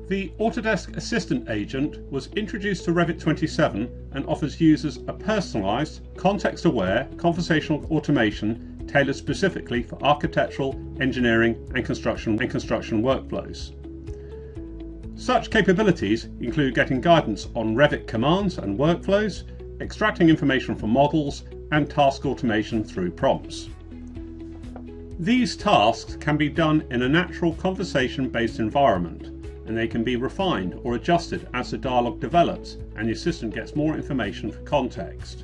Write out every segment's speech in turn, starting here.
The Autodesk Assistant agent was introduced to Revit 27 and offers users a personalised, context-aware conversational automation tailored specifically for architectural, engineering and construction workflows. Such capabilities include getting guidance on Revit commands and workflows, extracting information from models, and task automation through prompts. These tasks can be done in a natural conversation-based environment, and they can be refined or adjusted as the dialogue develops and the assistant gets more information for context.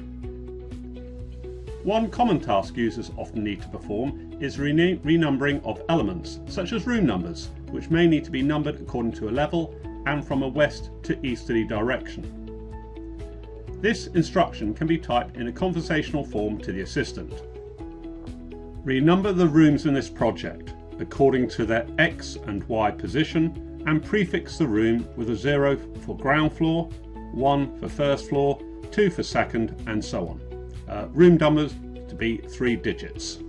One common task users often need to perform is renumbering of elements, such as room numbers, which may need to be numbered according to a level and from a west to easterly direction. This instruction can be typed in a conversational form to the assistant. Renumber the rooms in this project according to their X and Y position and prefix the room with a 0 for ground floor, 1 for first floor, 2 for second, and so on. Room numbers to be 3 digits.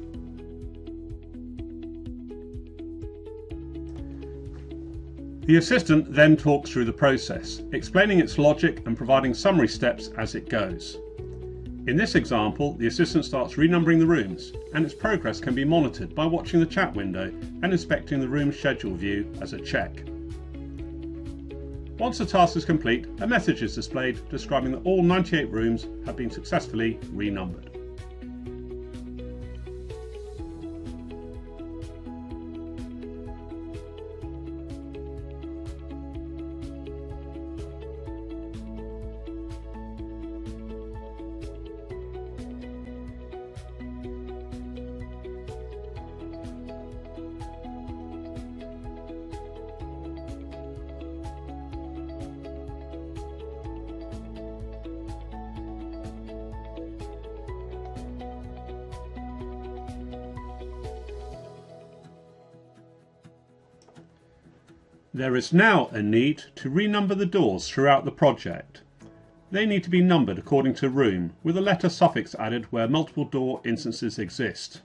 The assistant then talks through the process, explaining its logic and providing summary steps as it goes. In this example, the assistant starts renumbering the rooms, and its progress can be monitored by watching the chat window and inspecting the room schedule view as a check. Once the task is complete, a message is displayed describing that all 98 rooms have been successfully renumbered. There is now a need to renumber the doors throughout the project. They need to be numbered according to room, with a letter suffix added where multiple door instances exist.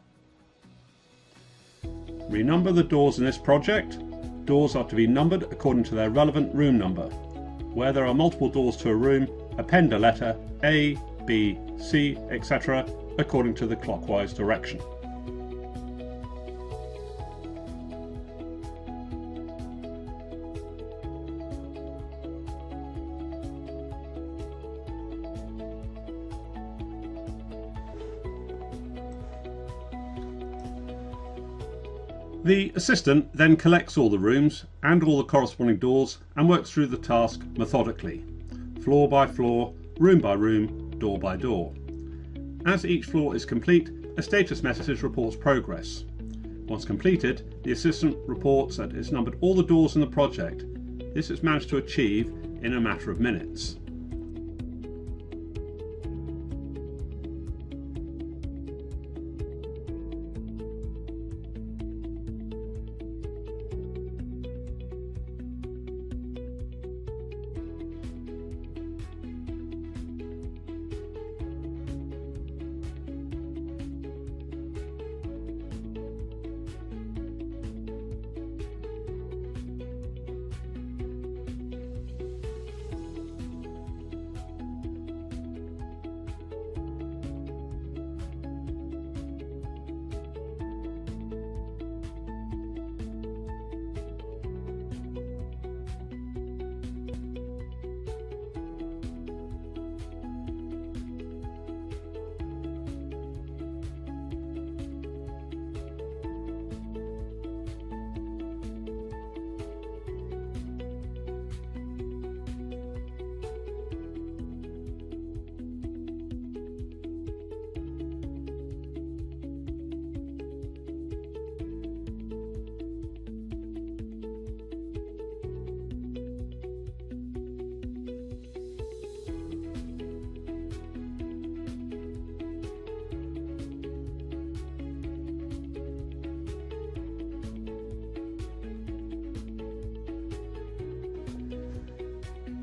Renumber the doors in this project. Doors are to be numbered according to their relevant room number. Where there are multiple doors to a room, append a letter A, B, C, etc. according to the clockwise direction. The assistant then collects all the rooms and all the corresponding doors and works through the task methodically, floor by floor, room by room, door by door. As each floor is complete, a status message reports progress. Once completed, the assistant reports that it's numbered all the doors in the project. This is managed to achieve in a matter of minutes.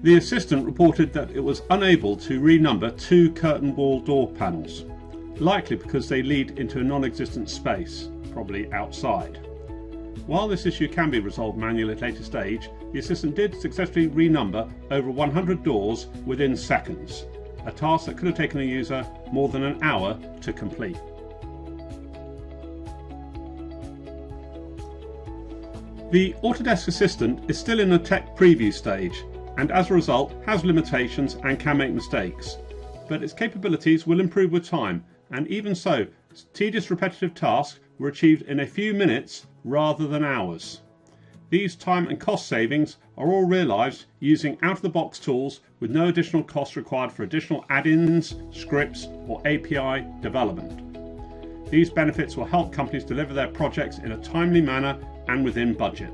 The assistant reported that it was unable to renumber 2 curtain wall door panels, likely because they lead into a non-existent space, probably outside. While this issue can be resolved manually at a later stage, the Assistant did successfully renumber over 100 doors within seconds, a task that could have taken a user more than an hour to complete. The Autodesk Assistant is still in the tech preview stage, and as a result has limitations and can make mistakes, but its capabilities will improve with time, and even so, tedious repetitive tasks were achieved in a few minutes rather than hours. These time and cost savings are all realised using out-of-the-box tools with no additional costs required for additional add-ins, scripts or API development. These benefits will help companies deliver their projects in a timely manner and within budget.